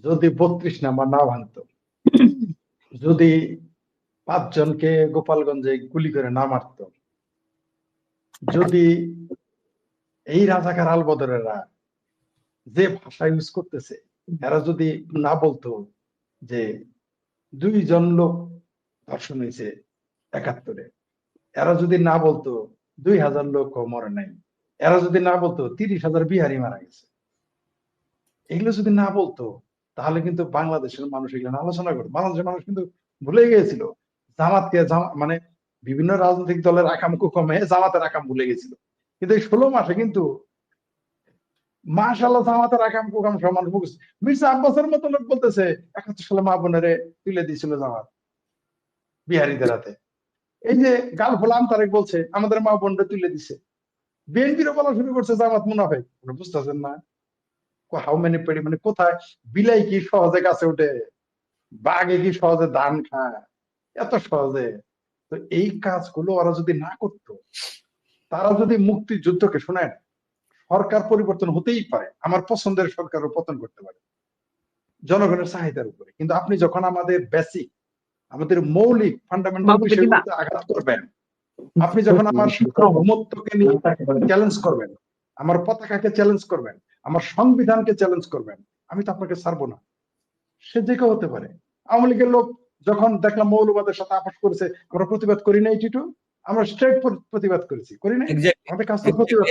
যদি 32 নাম্বার না ভাঙতো, যদি 5 জনকে গোপালগঞ্জে গুলি করে না মারতো, যদি এই রাজাকার আলবদরেরা যে ভাষা ইউজ করতেছে এরা যদি না বলতো যে 2 জন লোক ধর্ষণ হয়েছে 71-এ, এরা যদি না বলতো 2000 লোক মরে নাই, এরা যদি না বলতো 30,000 বিহারি মারা গেছে, এগুলো যদি না বলতো, তাহলে কিন্তু বাংলাদেশের মানুষ এগুলো আলোচনা করতো। বাংলাদেশের মানুষ কিন্তু ভুলে গিয়েছিল জামাতকে, মানে বিভিন্ন রাজনৈতিক দলের আকাম কুকমে জামাতের আকাম ভুলে গেছিল। কিন্তু এই 16 মাসে কিন্তু মাশাআল্লাহ জামাতের আকাম কুকাম সমান মুখস্থ। মির্জা আব্বাসের মতো লোক বলতেছে 71 সালে মা বোনেরে তুলে দিয়েছিল জামাত বিহারীদের হাতে। এই যে গালফোলা আনতারেক বলছে আমাদের মা বোনরে তুলে দিছে। বিএনপিরও বলা শুরু করছে জামাত মুনাফেক। বুঝতেছেন না হাউ মেনি পেডি, মানে কোথায় বিলাই কি সহজে গাছে উঠে, বাঘে কি সহজে ধান খায়, এত সহজে। তো এই কাজগুলো ওরা যদি না করতো, তারা যদি মুক্তিযুদ্ধকে, শোনেন, সরকার পরিবর্তন হতেই পারে, আমার পছন্দের সরকারও পতন করতে পারে জনগণের চাহিদার উপরে, কিন্তু আপনি যখন আমাদের বেসিক, আমাদের মৌলিক ফান্ডামেন্টাল বিষয়গুলোতে আঘাত করবেন, আপনি যখন আমার সার্বভৌমত্বকে নিয়ে চ্যালেঞ্জ করবেন, আমার পতাকাকে চ্যালেঞ্জ করবেন, আমার সংবিধানকে চ্যালেঞ্জ করবেন, আমি তো আপনাকে ছাড়বো না। সে যে কেউ হতে পারে। আওয়ামী লীগের লোক যখন দেখলাম মৌলবাদের সাথে আপোষ করেছে, আমরা প্রতিবাদ করি নাই টিটু? আমরা স্ট্রেট প্রতিবাদ করেছি, করি নাই? আমাদের কাজ তো প্রতিবাদ।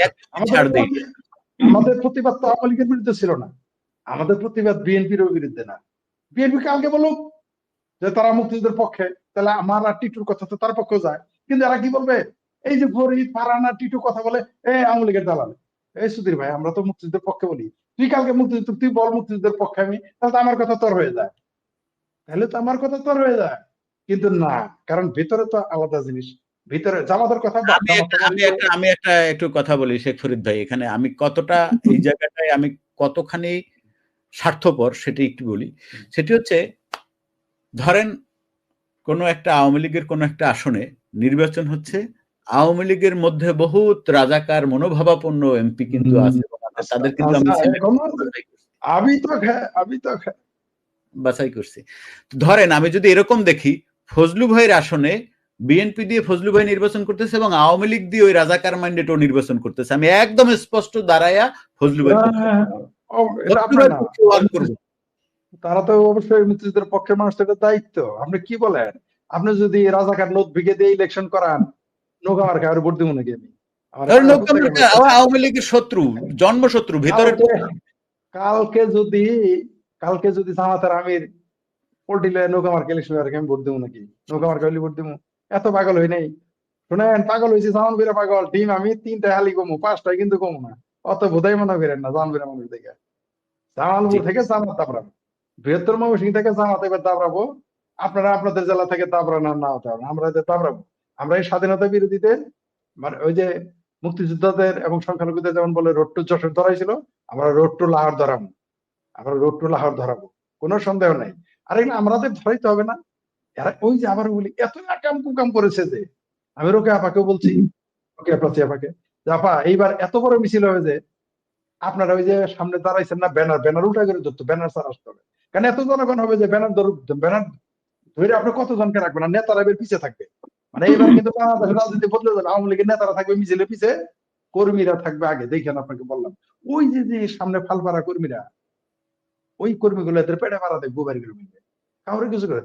আমাদের প্রতিবাদ তো আওয়ামী লীগের বিরুদ্ধে ছিল না, আমাদের প্রতিবাদ বিএনপির বিরুদ্ধে না। বিএনপি কালকে বলুক যে তারা মুক্তিযুদ্ধের পক্ষে, তাহলে আমার আর টিটুর কথা তো তার পক্ষে যায়। কিন্তু এরা কি বলবে? এই যে ফরিদ ফারহানা টিটু কথা বলে, আওয়ামী লীগের দালাল। এই সুধীর ভাই, আমরা তো মুক্তিযুদ্ধের পক্ষে বলি, তুই কালকে মুক্তিযুদ্ধ, তুই বল মুক্তিযুদ্ধের পক্ষে আমি, তাহলে তো আমার কথা তোর হয়ে যায়, তাহলে তো আমার কথা তোর হয়ে যায়। কিন্তু না, কারণ ভিতরে তো আলাদা জিনিস। ভিতরে জামাতের কথা আমি একটা একটু কথা বলি শেখ ফরিদ ভাই, এখানে আমি কতটা এই জায়গাটায় আমি কতখানি স্বার্থপর সেটা একটু বলি। সেটি হচ্ছে, ধরেন কোন একটা আওয়ামী লীগের কোন একটা আসনে নির্বাচন হচ্ছে, আওয়ামী লীগের মধ্যে বহুত রাজাকার মনোভাবাপন্ন এমপি কিন্তু আছে, তাদের কিন্তু আমি তো বাছাই করছি। ধরেন আমি যদি এরকম দেখি, ফজলু ভাইয়ের আসনে বিএনপি দিয়ে ফজলু ভাই নির্বাচন করতেছে এবং আওয়ামী লীগ দিয়ে ওই রাজাকার মাইন্ডেড ও নির্বাচন করতেছে, আমি একদম স্পষ্ট দাঁড়াইয়া ফজলু ভাই তারা তো অবশ্যই মুক্তিযুদ্ধের পক্ষের মানুষ, এটা দায়িত্ব। আপনি কি বলেন? আপনি যদি রাজাকার নোট ভিগে দিয়ে ইলেকশন করান, নৌকা মার্কা আর ভোট দিব নাকি আমি? আওয়ামী লীগের শত্রু, জন্মশত্রু ভিতরে। কালকে যদি জামাতের আমির পল্টিলে নৌকা মার্কা ইলেকশন করে, আমি ভোট দিব নাকি? নৌকা মার্কা হইলে ভোট দিব? এত পাগল হই নাই। শোনেন, পাগল হয়েছি জামান বিরা পাগল। টিম আমি 3টায় হালি কমু, 5টায় কিন্তু কমু না। অত বোধাই মনে করেন না জামান বিরা মানুষ দেখে। জামালপুর থেকে জামাত দাবড়াবো, বৃহত্তর ময়মনসিংহ থেকে জামাত এবার দাবড়াবো। আপনারা আপনাদের জেলা থেকে দাবড়ান আর না হতে হবে, আমরা দাবড়াবো। আমরা এই স্বাধীনতা বিরোধীদের, মানে ওই যে মুক্তিযোদ্ধাদের এবং সংখ্যালঘুদের যেমন বলে রোড টু যশোর ধরাইছিল, আমরা রোড টু লাহোর ধরাবো। আমরা রোড টু লাহোর ধরাবো, কোনো সন্দেহ নাই। আর এগুলো আমাদের ধরাইতে হবে না। এরা ওই যে আবার বলি এত আকাম কুকাম করেছে যে, আমি রোকে আপাকেও বলছি, রোকে আপাকে যে আপা এইবার এত বড় মিছিল হবে যে আপনারা ওই যে সামনে দাঁড়াইছেন না, ব্যানার উল্টা করে ধরতো, ব্যানার ছাড়া আসতে হবে। কারণ এত জনগণ হবে যে ব্যানার ধরে আপনি কতজনকে রাখবেন, আর নেতারা এবার পিছিয়ে থাকবে। মানে এইবার কিন্তু বাংলাদেশের রাজনীতি বদলে যাবে। আওয়ামী লীগের নেতারা থাকবে মিছিলে পিছে, কর্মীরা থাকবে আগে। দেখেন, আপনাকে বললাম, ওই যে সামনে ফালপাড়া কর্মীরা, ওই কর্মীগুলো এদের পেটে মারা দেয় গোবারি করে মিলবে, কাউরে কিছু করে।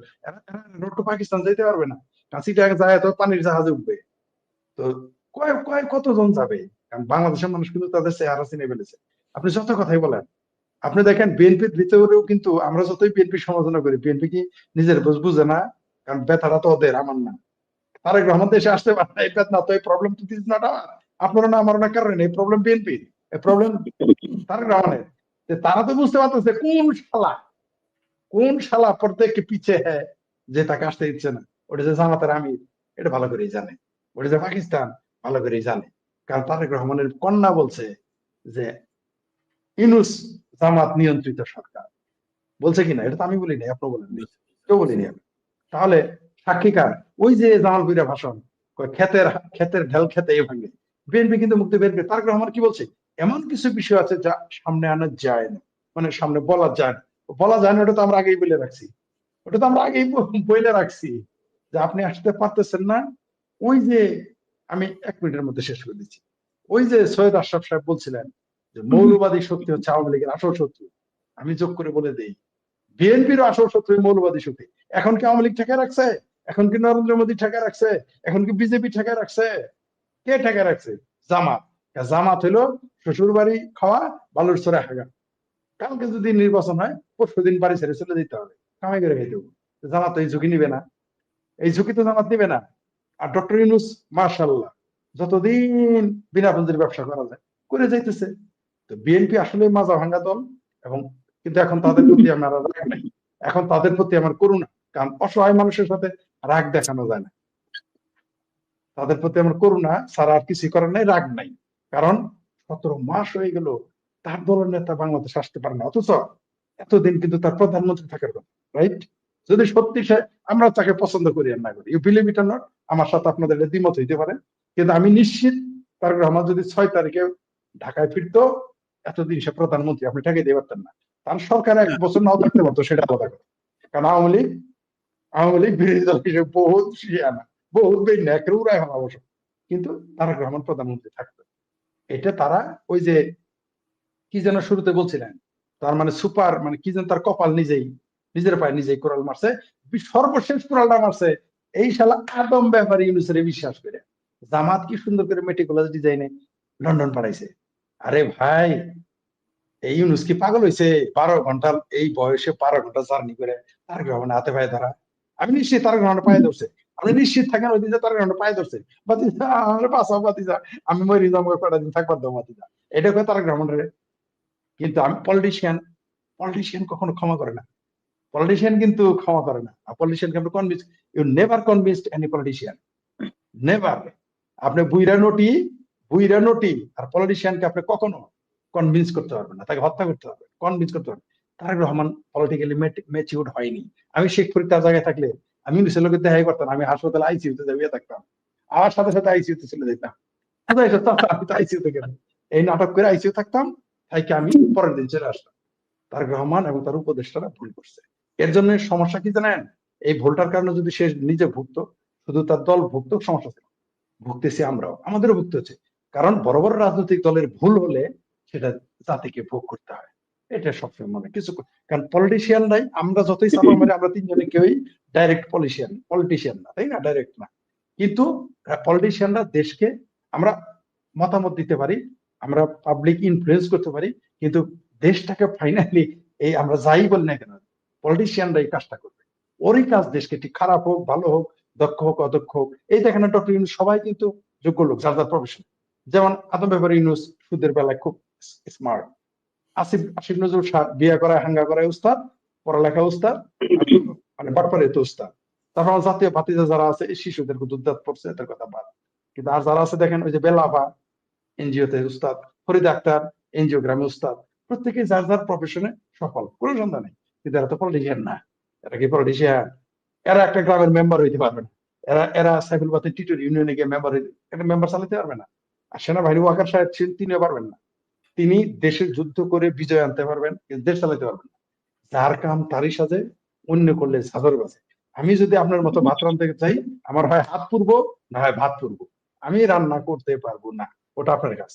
রোড টু পাকিস্তান যেতে পারবে না, কাছিটা যায় তো পানির জাহাজে উঠবে। তো কতজন যাবে? কারণ বাংলাদেশের মানুষ কিন্তু তাদের চেহারা চিনে ফেলেছে। আপনি যত কথাই বলেন, আপনি দেখেন বিএনপির ভিতরেও কিন্তু আমরা যতই বিএনপি সমালোচনা করি, বিএনপি কি নিজের বুঝে না? কারণ ব্যথাটা তো ওদের, আমার না। তারেক রহমান দেশে আসতে পারে না, এই বেদনা তো, এই প্রবলেম তো দিস নট আমার, আপনারও না আমারও না, কারণ এই প্রবলেম বিএনপির, এই প্রবলেম তারেক রহমানের। তারা তো বুঝতে পারতেছে কোন শালা প্রত্যেককে পিছে হ্যাঁ যে তাকে আসতে দিচ্ছে না। ওটা যে জামাতের আমির, এটা ভালো করেই জানে। ওটা যে পাকিস্তান, ভালো করেই জানে। কারণ তারেক রহমানের কন্যা বলছে যে ইউনূস জামাত নিয়ন্ত্রিত সরকার, বলছে কিনা? এটা তো আমি বলি নাই, আপনি বলেন, কেউ বলিনি আমি। তাহলে সাক্ষীকার ওই যে জামালপুরের ভাষণ, ক্ষেতের ঢেল খেতেই ভাঙে। বিএনপি কিন্তু মুক্তি বেরবে। তারেক রহমান কি বলছে? এমন কিছু বিষয় আছে যা সামনে আনা যায় না, মানে সামনে বলা যায় না, বলা যায় না, ওটা তো আমরা আগেই বলে রাখছি, ওটা তো আমরা আগেই বলে রাখছি যে আপনি আসতে পারতেছেন না। ওই যে আমি 1 মিনিটের মধ্যে শেষ করে দিচ্ছি। ওই যে সৈয়দ আশরাফ সাহেব বলছিলেন যে মৌলবাদী শক্তি হচ্ছে আওয়ামী লীগের আসল শত্রু, আমি যোগ করে বলে দেই বিএনপিরও আসল শত্রু মৌলবাদী শক্তি। এখন কি আওয়ামী লীগ ঠেকায় রাখছে? এখন কি নরেন্দ্র মোদী ঠেকায় রাখছে? এখন কি বিজেপি ঠেকায় রাখছে? কে ঠেকায় রাখছে? জামাত। জামাত হলো শ্বশুর বাড়ি খাওয়া, বালুর চরে হাগা। কালকে যদি নির্বাচন হয়, পরশুদিন বাড়ি ছেড়ে চলে যেতে হবে, কামাই করে খেতে হবে। জামাত এই ঝুঁকি নিবে না, এই ঝুঁকি তো জামাত নিবে না। আর ডক্টর ইউনূস মাশাআল্লাহ যতদিন বিনা পুঁজির ব্যবসা করা যায় করে যাইতেছে। তো বিএনপি আসলে মাজা ভাঙ্গা দল, এবং কিন্তু এখন তাদের প্রতি আমার আর রাগ নাই, এখন তাদের প্রতি আমার করুণা। কারণ অসহায় মানুষের সাথে রাগ দেখানো যায় না, তাদের প্রতি আমার করুণা ছাড়া আর কিছু করার নাই, রাগ নাই। কারণ 17 মাস হয়ে গেল তার দলের নেতা বাংলাদেশ আসতে পারে না, অথচ এতদিন কিন্তু তার প্রধানমন্ত্রী থাকার কথা, রাইট? যদি সত্যি সে, আমরা তাকে পছন্দ করি আর না করি, you believe it or not, আমার সাথে আপনাদের এটা দ্বিমত হইতে পারে, কিন্তু আমি নিশ্চিত তারেক রহমান যদি 6 তারিখে ঢাকায় ফিরতো, এতদিন সে প্রধানমন্ত্রী আপনি ঠেকে দিতে পারতেন না। তার সরকার 1 বছর নাও থাকতে পারতো, সেটা আলাদা কথা। কারণ আওয়ামী লীগ বিরোধী দল হিসেবে বহুত শিয়ানা, বহুত বেইনা, একের উড়াই হওয়া অবশ্য, কিন্তু তারেক রহমান প্রধানমন্ত্রী থাকতো। এটা তারা ওই যে কি যেন শুরুতে বলছিলেন, তার মানে সুপার, মানে কি যেন তার কপাল নিজেই নিজের পায়ে নিজেই কোরাল মারছে, সর্বশেষ কোরালটা মারছে এই শালা আদম ব্যাপারী ইউনূসের বিশ্বাস করে। জামাত কি সুন্দর করে মেটিকুলাস ডিজাইনে লন্ডন পাঠাইছে। আরে ভাই, এই ইউনূস কি পাগল হয়েছে? 12 ঘন্টা এই বয়সে 12 ঘন্টা জার্নি করে তারেক রহমানের হাতে পায়ে ধরা। আমি নিশ্চিত তারেক রহমানের পায়ে ধরছে, আপনি নিশ্চিত থাকেন ওই দিন যে তারেক রহমানের পায়ে ধরছে, বাতিজা আমার বাঁচাও বাতিজা, আমি মরি যাবো কয়টা দিন থাকবার দাও বাতিজা, এটা করে তারেক রহমানের। কিন্তু আমি পলিটিশিয়ান, পলিটিশিয়ান কখনো ক্ষমা করে না, পলিটিশিয়ান কিন্তু ক্ষমা করে না। পলিটিশিয়ানকে আপনি convince, you never convinced any politician, never. আপনি বুইরা নটি আর পলিটিশিয়ানকে আপনি কখনো কনভিন্স করতে পারবেন না, তাকে হত্যা করতে পারবেন, কনভিন্স করতে পারবেন। তারেক রহমান পলিটিক্যালি ম্যাচিউরড হয়নি। আমি শেখ ফরিদ তার জায়গায় থাকলে আমি ইউনূসের লোকের দেখাই করতাম, আমি হাসপাতালে আইসিইউতে যাইয়া থাকতাম, আমার সাথে সাথে আইসিইউতে চলে যেতাম। আচ্ছা, এটা তো আমি তো আইসিইউতে গেলাম, এই নাটক করে আইসিইউ থাকতাম, তাই কি আমি পরের দিন চলে আসতাম। তারেক রহমান এবং তার উপদেষ্টারা ভুল করছে। এর জন্য সমস্যা কি জানেন? এই ভুলটার কারণে যদি সে নিজে ভুগতো, শুধু তার দল ভুগতো, সমস্যা ছিল। ভুগতেছি আমরাও, আমাদেরও ভুগতে হচ্ছে। কারণ বড় বড় রাজনৈতিক দলের ভুল হলে সেটা জাতিকে ভোগ করতে হয়, এটা সবসময় মনে কিছু। কারণ পলিটিশিয়ানরাই, আমরা যতই চাপা মারি, আমরা তিনজনে কেউই ডাইরেক্ট পলিটিশিয়ান না, তাই না? ডাইরেক্ট না। কিন্তু পলিটিশিয়ানরা দেশকে, আমরা মতামত দিতে পারি, আমরা পাবলিক ইনফ্লুয়েন্স করতে পারি, কিন্তু দেশটাকে ফাইনালি এই আমরা যাই বলি না কেন, পলিটিশিয়ানরা এই কাজটা করবে। ওরই কাজ দেশকে, ঠিক খারাপ হোক ভালো হোক, দক্ষ হোক অদক্ষ হোক। এই দেখেন ডক্টর ইউনূস সবাই কিন্তু যোগ্য লোক, যার যার প্রফেশন। যেমন আদম ব্যাপারী ইউনূস সুদের বেলায় খুব স্মার্ট, আসিফ নজরুল শাহ বিয়ে করায় হাঙ্গা করায় উস্তাদ, পড়ালেখা উস্তাদ, মানে বাটপারে তো উস্তাদ। তারপর আমার জাতীয় ভাতিজা যারা আছে, এই শিশুদের দুধ পড়ছে, এদের কথা বাদ। কিন্তু আর যারা আছে দেখেন, ওই যে বেলাভা এনজিও তে উস্তাদ, ফরিদ আক্তার এনজিওগ্রামে উস্তাদ, প্রত্যেকে যার যার প্রফেশনে সফল, কোনো সন্দেহ নেই। কিন্তু এরা তো পলিটিশিয়ান না। এরা কি পলিটিশিয়ান? এরা একটা গ্রামের মেম্বার হইতে পারবে না। এরা সাইফুল বাতিল টিটুর ইউনিয়নে গিয়ে মেম্বার হইতে, একটা মেম্বার চালাতে পারবে না। আর সেনাবাহিনী ওয়াকার সাহেব ছিলেন, তিনিও পারবেন না। তিনি দেশের যুদ্ধ করে বিজয় আনতে পারবেন, কিন্তু দেশ চালাতে পারবেন না। যার কাম তারই সাজে, অন্য করলে ঝাঁঝর বাজে। আমি যদি আপনার মতো ভাত রাঁধতে চাই, আমার হয় হাত পুরবো, না হয় ভাত পুরবো, আমি রান্না করতে পারবো না, ওটা আপনার কাজ।